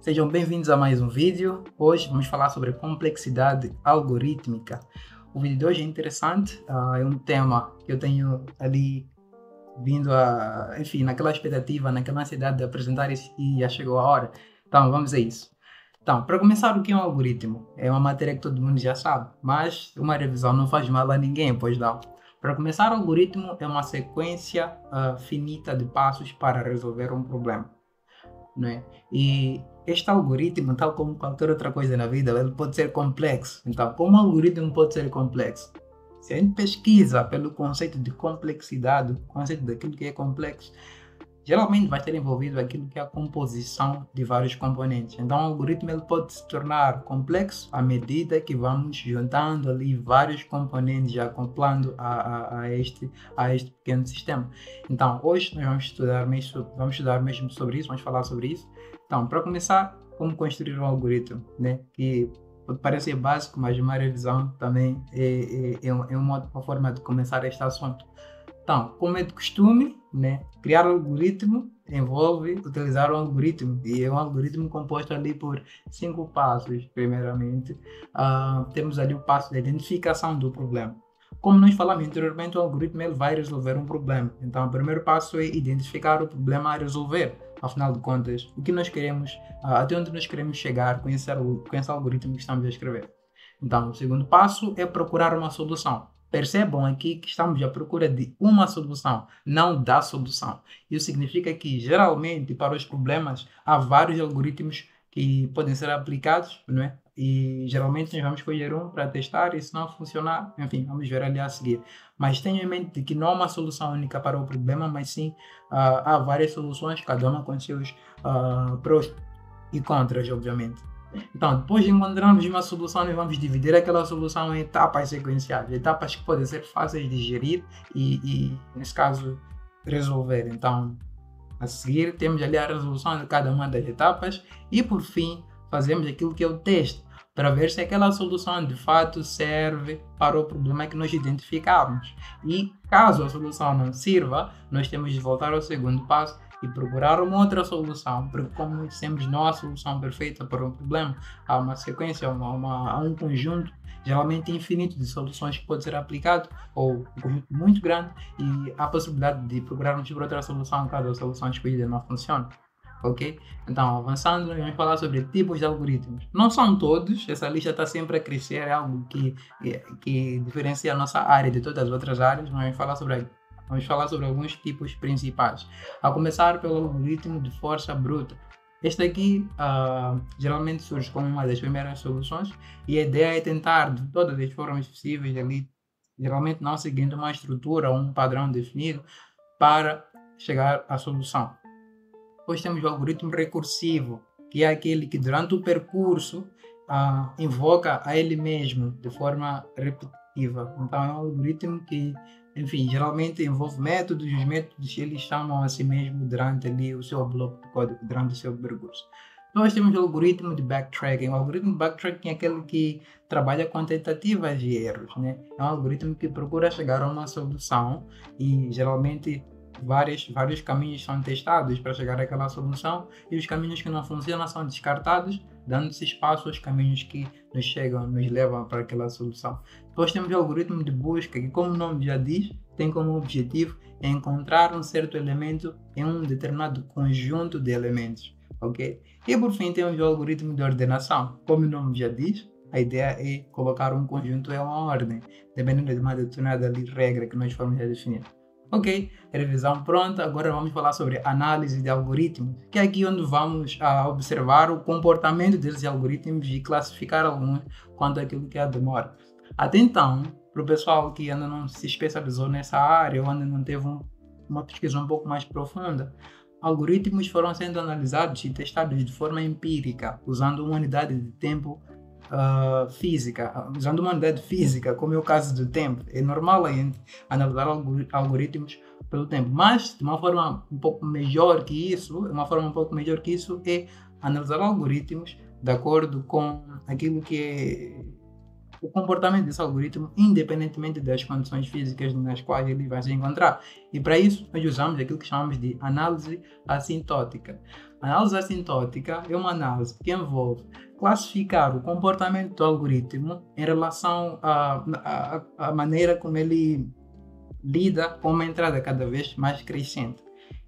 Sejam bem-vindos a mais um vídeo. Hoje vamos falar sobre complexidade algorítmica. O vídeo de hoje é interessante, é um tema que eu tenho ali vindo naquela expectativa, naquela ansiedade de apresentar isso e já chegou a hora. Então vamos a isso. Então, para começar, o que é um algoritmo? É uma matéria que todo mundo já sabe, mas uma revisão não faz mal a ninguém, pois não. Para começar, o algoritmo é uma sequência finita de passos para resolver um problema, não é? E este algoritmo, tal como qualquer outra coisa na vida, ele pode ser complexo. Então, como o algoritmo pode ser complexo? Se a gente pesquisa pelo conceito de complexidade, o conceito daquilo que é complexo, geralmente vai estar envolvido aquilo que é a composição de vários componentes. Então, o algoritmo ele pode se tornar complexo à medida que vamos juntando ali vários componentes, acoplando a este pequeno sistema. Então, hoje nós vamos estudar mesmo sobre isso, vamos falar sobre isso. Então, para começar, como construir um algoritmo, né? Que pode parecer básico, mas uma revisão também é uma forma de começar este assunto. Então, como é de costume, né, criar um algoritmo envolve utilizar um algoritmo, e é um algoritmo composto ali por 5 passos. Primeiramente, temos ali o passo de identificação do problema. Como nós falamos anteriormente, o algoritmo ele vai resolver um problema. Então, o primeiro passo é identificar o problema a resolver. Afinal de contas, o que nós queremos, até onde nós queremos chegar com esse algoritmo que estamos a escrever. Então, o segundo passo é procurar uma solução. Percebam aqui que estamos à procura de uma solução, não da solução. Isso significa que, geralmente, para os problemas, há vários algoritmos que podem ser aplicados, não é? E, geralmente, nós vamos escolher um para testar e, se não funcionar, enfim, vamos ver ali a seguir. Mas tenham em mente que não há uma solução única para o problema, mas sim há várias soluções, cada uma com seus prós e contras, obviamente. Então, depois de encontrarmos uma solução, nós vamos dividir aquela solução em etapas sequenciais, etapas que podem ser fáceis de gerir e nesse caso, resolver. Então, a seguir, temos ali a resolução de cada uma das etapas e, por fim, fazemos aquilo que é o teste, para ver se aquela solução de fato serve para o problema que nós identificamos. E, caso a solução não sirva, nós temos de voltar ao segundo passo e procurar uma outra solução, porque, como dissemos, não há solução perfeita para um problema, há uma sequência, há um conjunto geralmente infinito de soluções que pode ser aplicado, ou um conjunto muito grande, e há a possibilidade de procurarmos por outra solução caso a solução escolhida não funcione. Ok? Então, avançando, vamos falar sobre tipos de algoritmos. Não são todos, essa lista está sempre a crescer, é algo que diferencia a nossa área de todas as outras áreas, mas vamos falar sobre alguns tipos principais. A começar pelo algoritmo de força bruta. Este aqui geralmente surge como uma das primeiras soluções e a ideia é tentar, de todas as formas possíveis, ali, geralmente não seguindo uma estrutura ou um padrão definido, para chegar à solução. Depois temos o algoritmo recursivo, que é aquele que durante o percurso invoca a ele mesmo de forma repetitiva. Então é um algoritmo que, enfim, geralmente envolve métodos, e os métodos eles chamam a si mesmo durante ali o seu bloco de código, durante o seu percurso. Nós temos o algoritmo de backtracking. O algoritmo de backtracking é aquele que trabalha com tentativas e erros, né? É um algoritmo que procura chegar a uma solução e geralmente vários caminhos são testados para chegar àquela solução e os caminhos que não funcionam são descartados, dando-se espaço aos caminhos que nos levam para aquela solução. Depois temos o algoritmo de busca, que, como o nome já diz, tem como objetivo encontrar um certo elemento em um determinado conjunto de elementos. Ok? E por fim temos o algoritmo de ordenação. Como o nome já diz, a ideia é colocar um conjunto em uma ordem, dependendo de uma determinada regra que nós formos a definir. Ok, revisão pronta. Agora vamos falar sobre análise de algoritmos, que é aqui onde vamos observar o comportamento desses algoritmos e classificar alguns quanto àquilo que é a demora. Até então, para o pessoal que ainda não se especializou nessa área ou ainda não teve uma pesquisa um pouco mais profunda, algoritmos foram sendo analisados e testados de forma empírica, usando uma unidade de tempo física, usando uma unidade física, como é o caso do tempo. É normal a gente analisar algoritmos pelo tempo, mas de uma forma um pouco melhor que isso, é analisar algoritmos de acordo com aquilo que é o comportamento desse algoritmo, independentemente das condições físicas nas quais ele vai se encontrar. E para isso, nós usamos aquilo que chamamos de análise assintótica. A análise assintótica é uma análise que envolve classificar o comportamento do algoritmo em relação à maneira como ele lida com uma entrada cada vez mais crescente.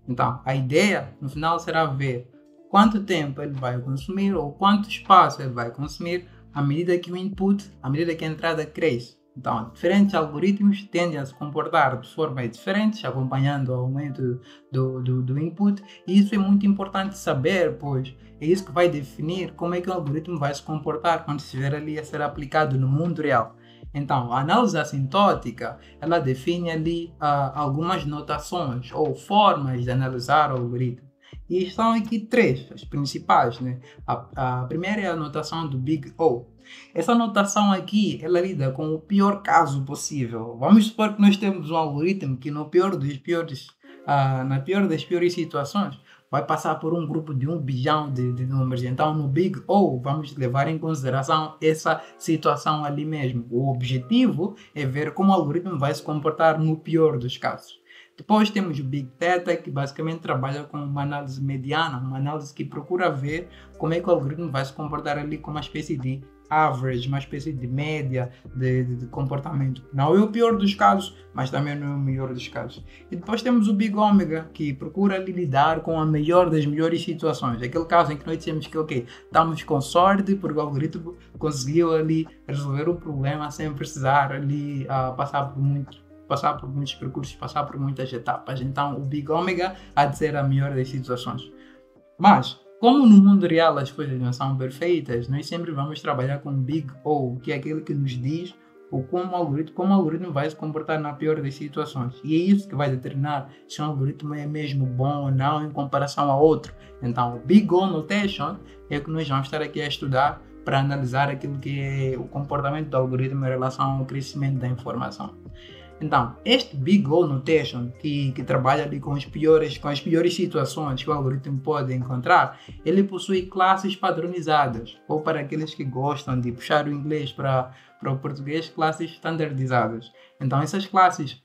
Então, a ideia, no final, será ver quanto tempo ele vai consumir ou quanto espaço ele vai consumir à medida que o input, à medida que a entrada cresce. Então, diferentes algoritmos tendem a se comportar de forma diferente, acompanhando o aumento do input, e isso é muito importante saber, pois é isso que vai definir como é que o algoritmo vai se comportar quando estiver ali a ser aplicado no mundo real. Então, a análise assintótica, ela define ali algumas notações ou formas de analisar o algoritmo. E estão aqui três, as principais, né? A primeira é a notação do Big O. Essa notação aqui, ela lida com o pior caso possível. Vamos supor que nós temos um algoritmo que na pior das piores situações, vai passar por um grupo de 1 bilhão de números. Então, no Big O, vamos levar em consideração essa situação ali mesmo. O objetivo é ver como o algoritmo vai se comportar no pior dos casos. Depois temos o Big Theta, que basicamente trabalha com uma análise mediana, uma análise que procura ver como é que o algoritmo vai se comportar ali com uma espécie de average, uma espécie de média de comportamento. Não é o pior dos casos, mas também não é o melhor dos casos. E depois temos o Big Omega, que procura ali lidar com a melhor das melhores situações. Aquele caso em que nós dizemos que, ok, estamos com sorte porque o algoritmo conseguiu ali resolver o problema sem precisar ali passar por muitos percursos, passar por muitas etapas. Então, o Big Omega há de ser a melhor das situações. Mas, como no mundo real as coisas não são perfeitas, nós sempre vamos trabalhar com Big O, que é aquele que nos diz como o algoritmo vai se comportar na pior das situações. E é isso que vai determinar se um algoritmo é mesmo bom ou não em comparação a outro. Então, o Big O Notation é o que nós vamos estar aqui a estudar para analisar aquilo que é o comportamento do algoritmo em relação ao crescimento da informação. Então, este Big O Notation, que trabalha ali com as piores situações que o algoritmo pode encontrar, ele possui classes padronizadas, ou para aqueles que gostam de puxar o inglês para o português, classes standardizadas. Então, essas classes,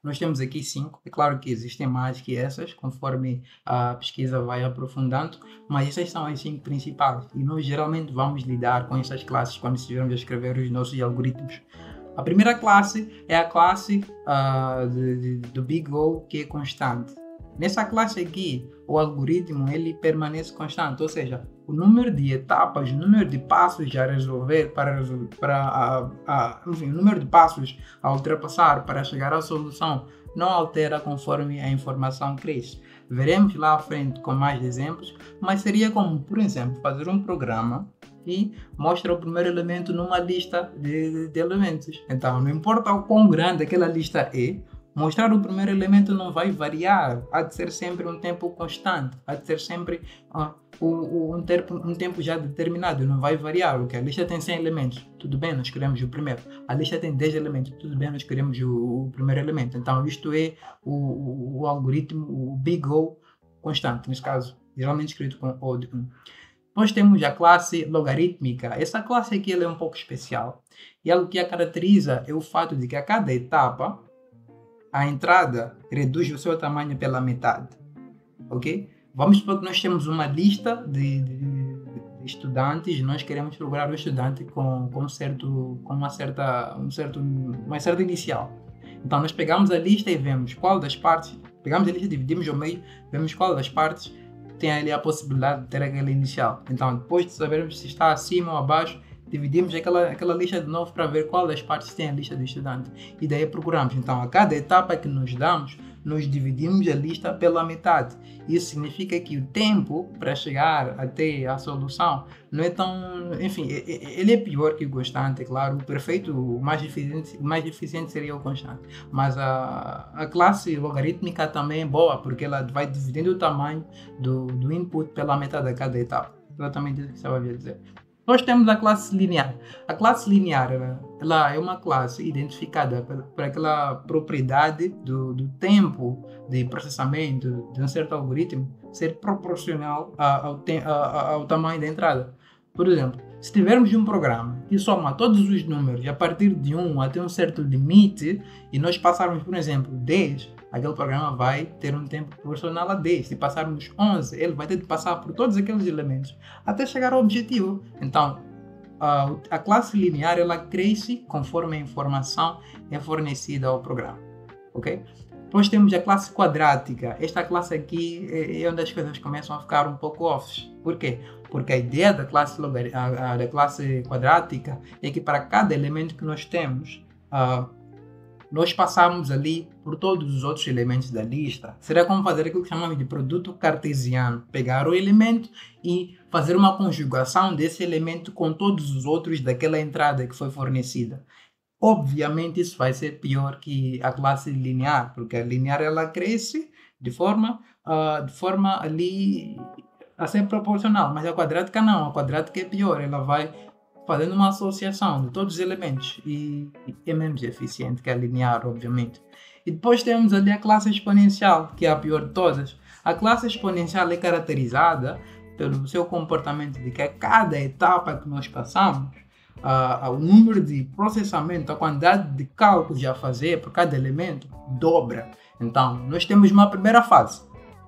nós temos aqui 5, é claro que existem mais que essas, conforme a pesquisa vai aprofundando, mas essas são as 5 principais, e nós geralmente vamos lidar com essas classes quando estivermos a escrever os nossos algoritmos. A primeira classe é a classe do Big O, que é constante. Nessa classe aqui, o algoritmo ele permanece constante, ou seja, o número de etapas, o número de passos a resolver, o número de passos a ultrapassar para chegar à solução não altera conforme a informação cresce. Veremos lá à frente com mais exemplos, mas seria como, por exemplo, fazer um programa e mostra o primeiro elemento numa lista de elementos. Então, não importa o quão grande aquela lista é, mostrar o primeiro elemento não vai variar. Há de ser sempre um tempo constante, há de ser sempre um tempo já determinado, não vai variar. Okay? A lista tem 100 elementos, tudo bem, nós queremos o primeiro. A lista tem 10 elementos, tudo bem, nós queremos o primeiro elemento. Então, isto é o algoritmo, o Big O constante, nesse caso, geralmente escrito com O de 1. Nós temos a classe logarítmica. Essa classe aqui ela é um pouco especial. E algo que a caracteriza é o fato de que a cada etapa, a entrada reduz o seu tamanho pela metade. Ok? Vamos supor que nós temos uma lista de estudantes e nós queremos procurar o estudante com uma certa inicial. Então, nós pegamos a lista e vemos qual das partes, pegamos a lista, dividimos ao meio, vemos qual das partes tem ali a possibilidade de ter aquela inicial. Então, depois de sabermos se está acima ou abaixo, dividimos aquela lista de novo para ver qual das partes tem a lista do estudante. E daí procuramos. Então, a cada etapa que nos damos, nós dividimos a lista pela metade. Isso significa que o tempo para chegar até a solução não é tão... Enfim, ele é pior que o constante, é claro. O perfeito, o mais eficiente seria o constante. Mas a classe logarítmica também é boa, porque ela vai dividindo o tamanho do input pela metade a cada etapa. Exatamente isso que você vai dizer. Nós temos a classe linear. A classe linear ela é uma classe identificada por aquela propriedade do tempo de processamento de um certo algoritmo ser proporcional ao tamanho da entrada. Por exemplo, se tivermos um programa que soma todos os números a partir de 1 até um certo limite e nós passarmos, por exemplo, 10, aquele programa vai ter um tempo proporcional a 10. Se passarmos 11, ele vai ter de passar por todos aqueles elementos até chegar ao objetivo. Então, a classe linear ela cresce conforme a informação é fornecida ao programa, ok? Depois temos a classe quadrática. Esta classe aqui é onde as coisas começam a ficar um pouco off. Por quê? Porque a ideia da classe quadrática é que para cada elemento que nós temos, nós passamos ali por todos os outros elementos da lista. Será como fazer aquilo que chamamos de produto cartesiano. Pegar o elemento e fazer uma conjugação desse elemento com todos os outros daquela entrada que foi fornecida. Obviamente isso vai ser pior que a classe linear, porque a linear ela cresce de forma ali a ser proporcional, mas a quadrática não, a quadrática é pior, ela vai fazendo uma associação de todos os elementos e é menos eficiente que a linear, obviamente. E depois temos ali a classe exponencial, que é a pior de todas. A classe exponencial é caracterizada pelo seu comportamento de que a cada etapa que nós passamos, o número de processamento, a quantidade de cálculos a fazer por cada elemento dobra. Então, nós temos uma primeira fase,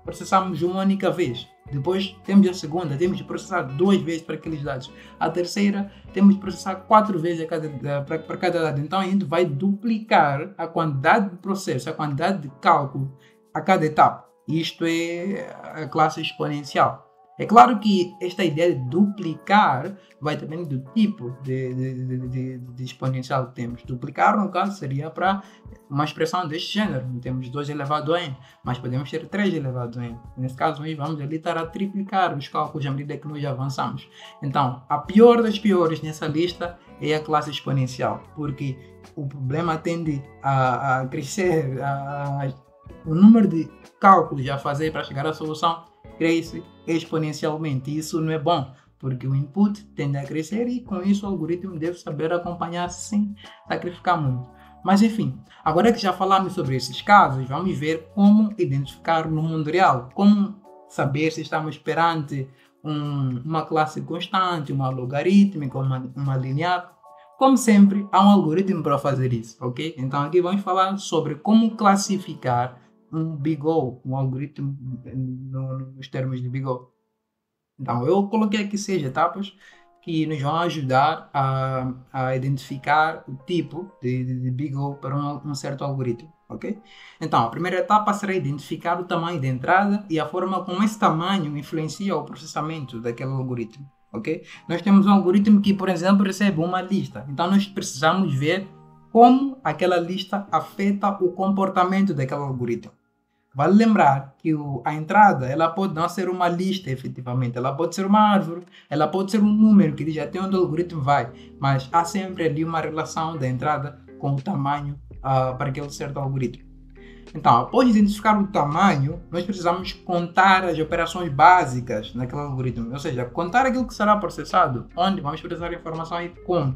processamos uma única vez. Depois temos a segunda, temos de processar 2 vezes para aqueles dados. A terceira, temos de processar 4 vezes para cada dado. Então, a gente vai duplicar a quantidade de processo, a quantidade de cálculo a cada etapa. Isto é a classe exponencial. É claro que esta ideia de duplicar vai depender do tipo de exponencial que temos. Duplicar, no caso, seria para uma expressão deste gênero. Temos 2 elevado a n, mas podemos ter 3 elevado a n. Nesse caso, nós vamos ali estar a triplicar os cálculos à medida que nós avançamos. Então, a pior das piores nessa lista é a classe exponencial, porque o problema tende a crescer, o número de cálculos a fazer para chegar à solução cresce exponencialmente. Isso não é bom, porque o input tende a crescer e com isso o algoritmo deve saber acompanhar sem sacrificar muito. Mas enfim, agora que já falamos sobre esses casos, vamos ver como identificar no mundo real, como saber se estamos perante uma classe constante, uma logarítmica, uma linear. Como sempre, há um algoritmo para fazer isso, ok? Então aqui vamos falar sobre como classificar um Big O, um algoritmo nos termos de Big O. Então, eu coloquei aqui 6 etapas que nos vão ajudar a identificar o tipo de Big O para um certo algoritmo, ok? Então, a primeira etapa será identificar o tamanho da entrada e a forma como esse tamanho influencia o processamento daquele algoritmo, ok? Nós temos um algoritmo que, por exemplo, recebe uma lista. Então, nós precisamos ver como aquela lista afeta o comportamento daquele algoritmo. Vale lembrar que a entrada ela pode não ser uma lista efetivamente, ela pode ser uma árvore, ela pode ser um número que diz até onde o algoritmo vai, mas há sempre ali uma relação da entrada com o tamanho para aquele certo algoritmo. Então, após identificar o tamanho, nós precisamos contar as operações básicas naquele algoritmo, ou seja, contar aquilo que será processado, onde vamos processar a informação e como,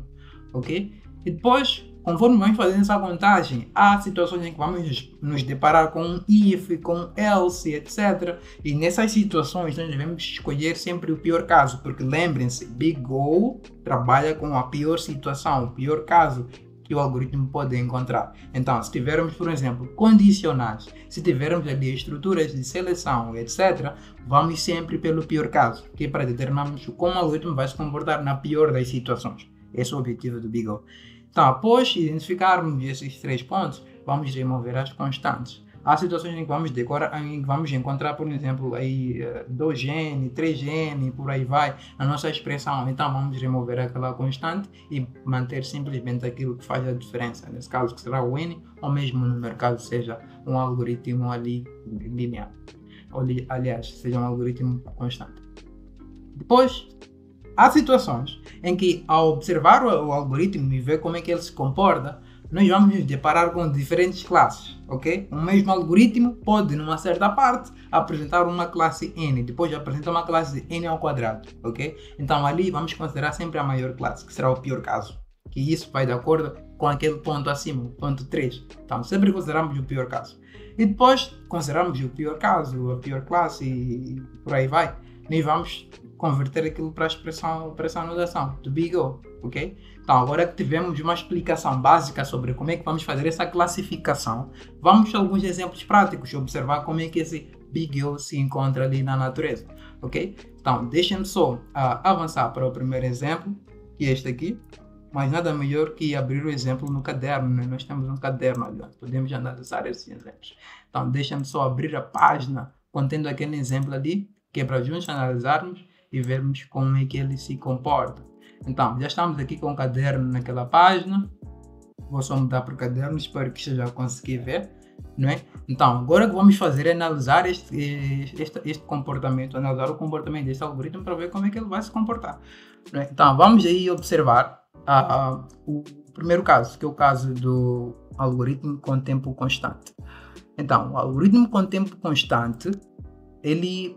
ok? E depois, conforme vamos fazendo essa contagem, há situações em que vamos nos deparar com um if, com um else, etc. E nessas situações nós devemos escolher sempre o pior caso, porque lembrem-se, Big O trabalha com a pior situação, o pior caso que o algoritmo pode encontrar. Então, se tivermos, por exemplo, condicionais, se tivermos ali estruturas de seleção, etc., vamos sempre pelo pior caso, que é para determinarmos como o algoritmo vai se comportar na pior das situações. Esse é o objetivo do Big O. Então, após identificarmos esses 3 pontos, vamos remover as constantes. Há situações em que vamos encontrar, por exemplo, aí 2n, 3n, por aí vai, na nossa expressão. Então, vamos remover aquela constante e manter simplesmente aquilo que faz a diferença. Nesse caso, que será o n, ou mesmo no mercado, seja um algoritmo ali linear. Aliás, seja um algoritmo constante. Depois, há situações em que, ao observar o algoritmo e ver como é que ele se comporta, nós vamos nos deparar com diferentes classes, ok? O mesmo algoritmo pode, numa certa parte, apresentar uma classe n, depois apresenta uma classe n ao quadrado, ok? Então ali vamos considerar sempre a maior classe, que será o pior caso, que isso vai de acordo com aquele ponto acima, o ponto 3. Então sempre consideramos o pior caso. E depois consideramos o pior caso, a pior classe e por aí vai. Nós vamos converter aquilo para a expressão notação do Big O, ok? Então, agora que tivemos uma explicação básica sobre como é que vamos fazer essa classificação, vamos a alguns exemplos práticos, observar como é que esse Big O se encontra ali na natureza, ok? Então, deixem-me só avançar para o primeiro exemplo, que é este aqui, mas nada melhor que abrir o exemplo no caderno, né? Nós temos um caderno ali, podemos analisar esses exemplos. Então, deixem-me só abrir a página contendo aquele exemplo ali, que é para juntos analisarmos e vermos como é que ele se comporta. Então, já estamos aqui com o caderno naquela página. Vou só mudar para o caderno, espero que já conseguir ver, não é? Então, agora o que vamos fazer é analisar este comportamento, analisar o comportamento deste algoritmo para ver como é que ele vai se comportar, não é? Então, vamos aí observar o primeiro caso, que é o caso do algoritmo com tempo constante. Então, o algoritmo com tempo constante, ele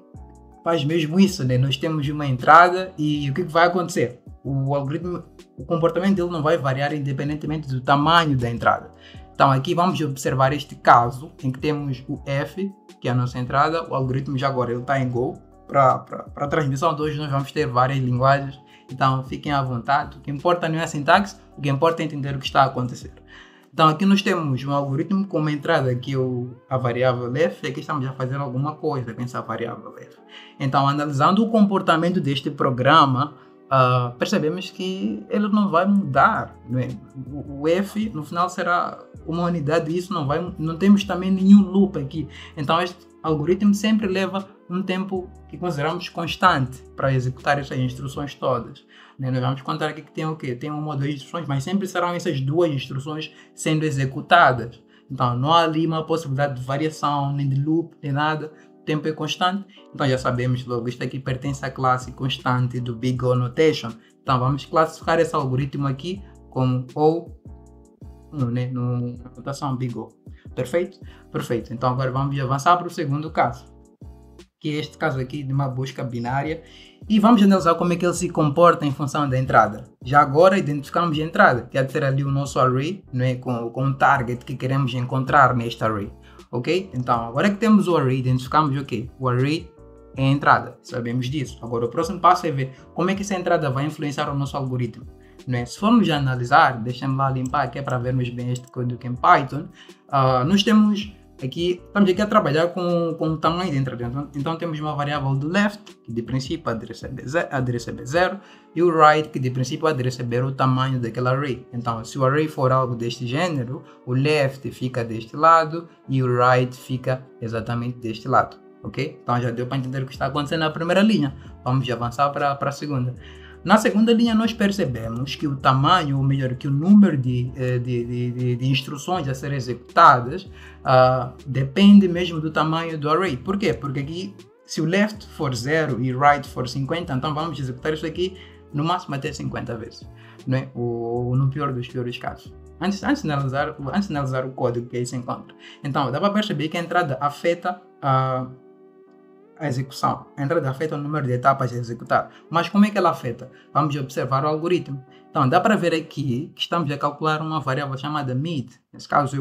faz mesmo isso, né? Nós temos uma entrada e o que vai acontecer? O algoritmo, o comportamento dele não vai variar independentemente do tamanho da entrada. Então, aqui vamos observar este caso em que temos o F, que é a nossa entrada. O algoritmo já agora ele está em Go. Para a transmissão de hoje nós vamos ter várias linguagens, então fiquem à vontade. O que importa não é a sintaxe, o que importa é entender o que está a acontecer. Então aqui nós temos um algoritmo com uma entrada que é a variável f, e aqui estamos a fazer alguma coisa com essa variável f. Então, analisando o comportamento deste programa, percebemos que ele não vai mudar, né? O f no final será uma unidade e isso não temos também nenhum loop aqui. Então este algoritmo sempre leva um tempo que consideramos constante para executar essas instruções todas, né? Nós vamos contar aqui que tem o quê? Tem uma ou duas instruções, mas sempre serão essas duas instruções sendo executadas. Então não há ali uma possibilidade de variação, nem de loop, nem nada. O tempo é constante. Então já sabemos logo, isto aqui pertence à classe constante do Big O Notation. Então vamos classificar esse algoritmo aqui como O1, né? Na notação Big O. Perfeito? Perfeito. Então agora vamos avançar para o segundo caso, que é este caso aqui de uma busca binária, e vamos analisar como é que ele se comporta em função da entrada. Já agora identificamos a entrada, que é ter ali o nosso array, não é? com o target que queremos encontrar neste array, ok? Então agora que temos o array, identificamos o quê? O array é a entrada, sabemos disso. Agora o próximo passo é ver como é que essa entrada vai influenciar o nosso algoritmo, não é? Se formos analisar, deixa-me lá limpar aqui para vermos bem este código em Python. Nós temos estamos aqui a trabalhar com o tamanho da entrada. Então temos uma variável do left, que de princípio a direção é B0, e o right, que de princípio a direção é o tamanho daquele array. Então se o array for algo deste gênero, o left fica deste lado e o right fica exatamente deste lado, ok? Então já deu para entender o que está acontecendo na primeira linha. Vamos avançar para a segunda. Na segunda linha nós percebemos que o tamanho, ou melhor, que o número de instruções a serem executadas depende mesmo do tamanho do array. Por quê? Porque aqui, se o left for 0 e right for 50, então vamos executar isso aqui no máximo até 50 vezes, não é? Ou no pior dos piores casos. Antes de analisar o código que aí se encontra. Então, dá para perceber que a entrada afeta a execução. A entrada afeta o número de etapas a executar. Mas como é que ela afeta? Vamos observar o algoritmo. Então, dá para ver aqui que estamos a calcular uma variável chamada mid. Nesse caso,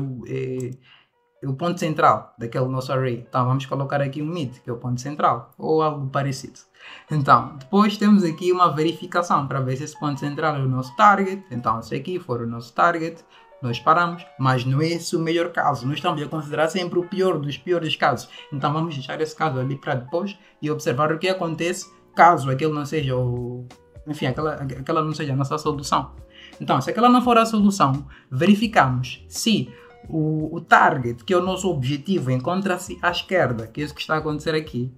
é o ponto central daquele nosso array. Então, vamos colocar aqui um mid, que é o ponto central, ou algo parecido. Então, depois temos aqui uma verificação para ver se esse ponto central é o nosso target. Então, se aqui for o nosso target, nós paramos, mas não é esse o melhor caso. Nós estamos a considerar sempre o pior dos piores casos. Então vamos deixar esse caso ali para depois e observar o que acontece caso aquele não seja enfim, aquela não seja a nossa solução. Então, se aquela não for a solução, verificamos se o target, que é o nosso objetivo, encontra-se à esquerda, que é isso que está a acontecer aqui,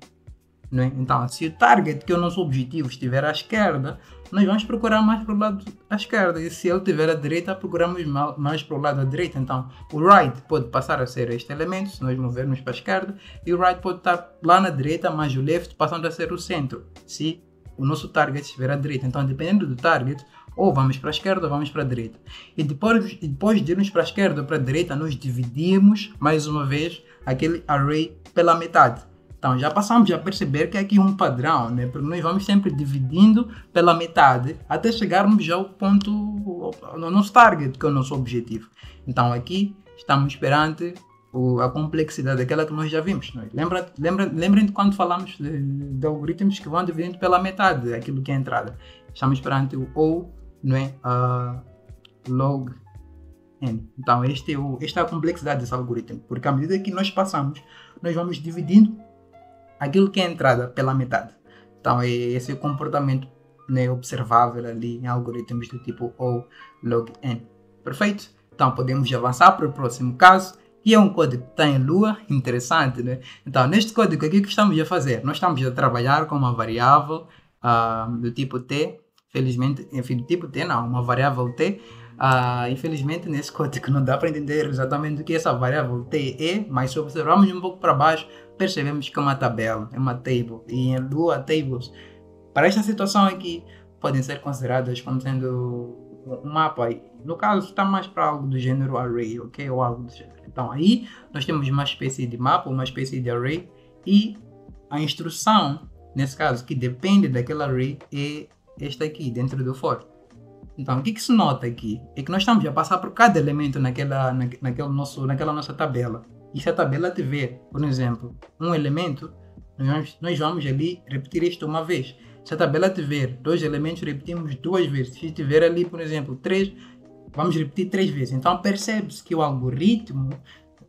não é? Então, se o target, que é o nosso objetivo, estiver à esquerda, nós vamos procurar mais para o lado à esquerda, e se ele estiver à direita, procuramos mais para o lado à direita. Então o right pode passar a ser este elemento, se nós movermos para a esquerda, e o right pode estar lá na direita, mas o left passando a ser o centro, se o nosso target estiver à direita. Então, dependendo do target, ou vamos para a esquerda ou vamos para a direita. E depois de irmos para a esquerda ou para a direita, nós dividimos mais uma vez aquele array pela metade. Então já passamos a perceber que é aqui um padrão, né? Porque nós vamos sempre dividindo pela metade até chegarmos ao ponto, no nosso target, que é o nosso objetivo. Então aqui estamos perante a complexidade, aquela que nós já vimos. Lembrem de quando falamos de algoritmos que vão dividindo pela metade daquilo que é a entrada. Estamos perante o O, não é? Log n. Então, esta é a complexidade desse algoritmo, porque à medida que nós passamos, nós vamos dividindo aquilo que é a entrada pela metade. Então, esse é o comportamento, né, observável ali em algoritmos do tipo O log n. Perfeito? Então, podemos avançar para o próximo caso, que é um código que está em Lua, interessante, né? Então, neste código aqui, o que estamos a fazer? Nós estamos a trabalhar com uma variável do tipo t, felizmente, enfim, do tipo t não, uma variável t. Infelizmente, nesse código não dá para entender exatamente o que essa variável t é, mas se observarmos um pouco para baixo, percebemos que é uma tabela, é uma table, e em Lua, tables, para esta situação aqui, podem ser consideradas como sendo um mapa. No caso, está mais para algo do gênero array, ok? Ou algo do gênero. Então, aí nós temos uma espécie de mapa, uma espécie de array, e a instrução, nesse caso, que depende daquele array, é esta aqui, dentro do for. Então, o que se nota aqui? É que nós estamos a passar por cada elemento naquela nossa tabela. E se a tabela tiver, por exemplo, um elemento, nós vamos ali repetir isto uma vez. Se a tabela tiver 2 elementos, repetimos 2 vezes. Se tiver ali, por exemplo, 3, vamos repetir 3 vezes. Então, percebe-se que o algoritmo,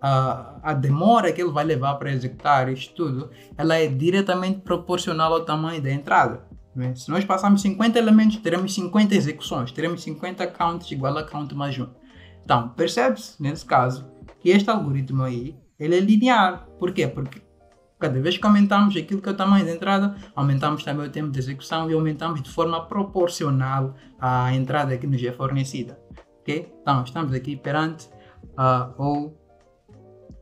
a demora que ele vai levar para executar isto tudo, ela é diretamente proporcional ao tamanho da entrada. Né? Se nós passarmos 50 elementos, teremos 50 execuções, teremos 50 counts igual a count mais 1. Então, percebe-se, nesse caso, que este algoritmo aí, ele é linear. Por quê? Porque cada vez que aumentamos aquilo que é o tamanho da entrada, aumentamos também o tempo de execução e aumentamos de forma proporcional à entrada que nos é fornecida. Ok? Então, estamos aqui perante O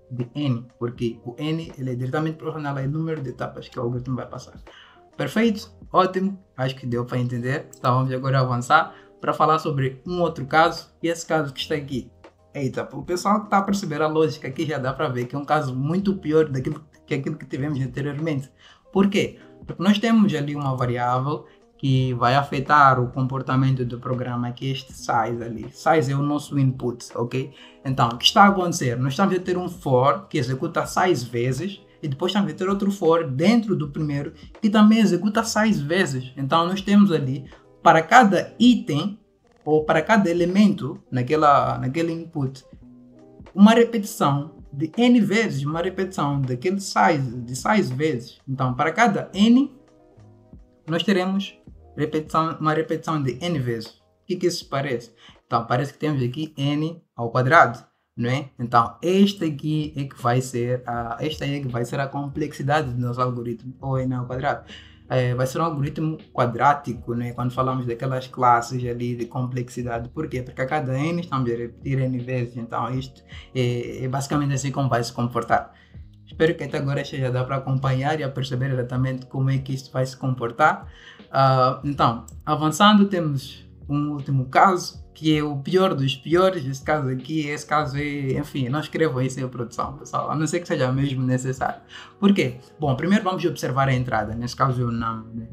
de N, porque o N ele é diretamente proporcional ao número de etapas que o algoritmo vai passar. Perfeito? Ótimo, acho que deu para entender. Então vamos agora avançar para falar sobre um outro caso, e esse caso que está aqui. Eita, o pessoal que está a perceber a lógica aqui já dá para ver que é um caso muito pior daquilo que tivemos anteriormente. Por quê? Porque nós temos ali uma variável que vai afetar o comportamento do programa, que é este size ali. Size é o nosso input, ok? Então, o que está a acontecer? Nós estamos a ter um for que executa size vezes, e depois estamos a ter outro for dentro do primeiro que também executa size vezes. Então, nós temos ali, para cada item, ou para cada elemento naquele input, uma repetição de n vezes, uma repetição daquele size, de size vezes. Então, para cada n, nós teremos uma repetição de n vezes. O que isso parece? Então, parece que temos aqui n ao quadrado, não é? Então, esta aqui é que vai ser a complexidade do nosso algoritmo, ou n ao quadrado. Vai ser um algoritmo quadrático, né? Quando falamos daquelas classes ali de complexidade. Por quê? Porque a cada n estamos a repetir n vezes. Então, isto é basicamente assim como vai se comportar. Espero que até agora já dá para acompanhar e a perceber exatamente como é que isto vai se comportar. Então, avançando, temos um último caso, que é o pior dos piores. Esse caso é, enfim, não escrevam isso em produção, pessoal, a não ser que seja mesmo necessário. Por quê? Bom, primeiro vamos observar a entrada, nesse caso é o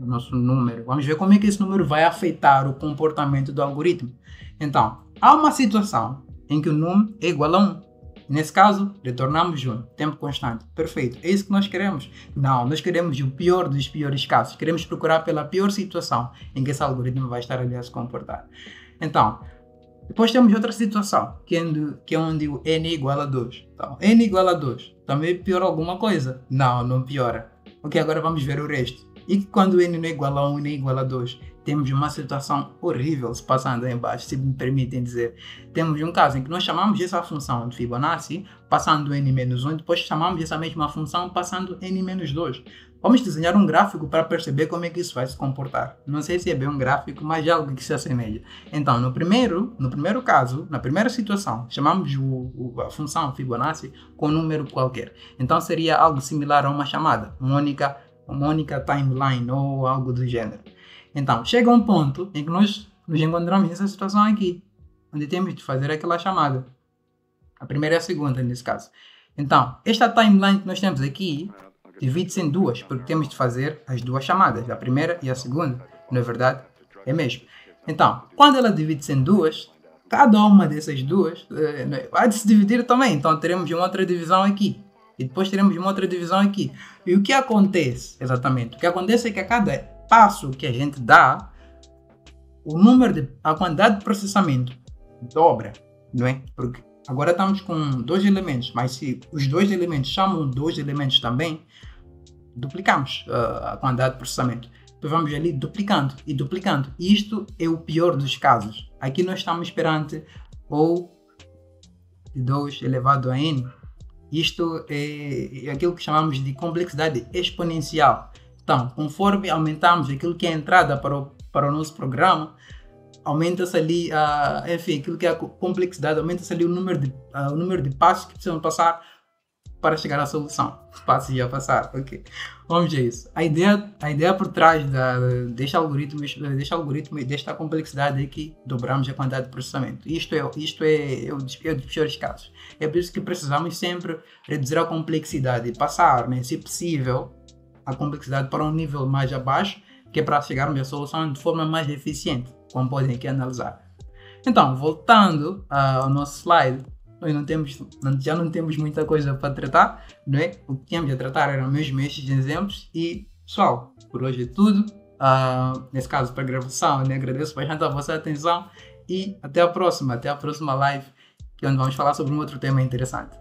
nosso número. Vamos ver como é que esse número vai afetar o comportamento do algoritmo. Então, há uma situação em que o num é igual a 1. Nesse caso, retornamos 1, tempo constante. Perfeito, é isso que nós queremos? Não, nós queremos o pior dos piores casos. Queremos procurar pela pior situação em que esse algoritmo vai estar ali a se comportar. Então, depois temos outra situação, que é onde o n é igual a 2. Então, n igual a 2, também piora alguma coisa? Não, não piora. Ok, agora vamos ver o resto. E quando n não é igual a 1 e nem igual a 2, temos uma situação horrível se passando aí embaixo, se me permitem dizer. Temos um caso em que nós chamamos essa função de Fibonacci, passando n-1, depois chamamos essa mesma função passando n-2. Vamos desenhar um gráfico para perceber como é que isso vai se comportar. Não sei se é bem um gráfico, mas é algo que se assemelha. Então, no primeiro caso, na primeira situação, chamamos a função Fibonacci com um número qualquer. Então, seria algo similar a uma chamada, uma única timeline ou algo do gênero. Então, chega um ponto em que nós nos encontramos nessa situação aqui, onde temos de fazer aquela chamada. A primeira e a segunda, nesse caso. Então, esta timeline que nós temos aqui divide-se em duas, porque temos de fazer as duas chamadas, a primeira e a segunda. Não é verdade? É mesmo. Então, quando ela divide-se em duas, cada uma dessas duas vai se dividir também. Então teremos uma outra divisão aqui. E depois teremos uma outra divisão aqui. E o que acontece exatamente? O que acontece é que a cada passo que a gente dá, a quantidade de processamento dobra, não é? Porque agora estamos com 2 elementos, mas se os 2 elementos chamam 2 elementos também, duplicamos a quantidade de processamento. Depois vamos ali duplicando e duplicando. Isto é o pior dos casos. Aqui nós estamos perante O de 2 elevado a n. Isto é aquilo que chamamos de complexidade exponencial. Então, conforme aumentamos aquilo que é a entrada para o nosso programa, aumenta-se ali, aquilo que é a complexidade, aumenta-se ali o número de passos que precisam passar para chegar à solução. Passos a passar, ok. Vamos a isso. A ideia por trás deste algoritmo e desta complexidade é que dobramos a quantidade de processamento. Isto é o dos piores casos. É por isso que precisamos sempre reduzir a complexidade e passar, né, se possível, a complexidade para um nível mais abaixo, que é para chegarmos à solução de forma mais eficiente, como podem aqui analisar. Então, voltando ao nosso slide, nós já não temos muita coisa para tratar, não é? O que tínhamos a tratar eram mesmo estes exemplos. E, pessoal, por hoje é tudo. Nesse caso, para a gravação, né? Agradeço bastante a vossa atenção e até a próxima live, onde vamos falar sobre um outro tema interessante.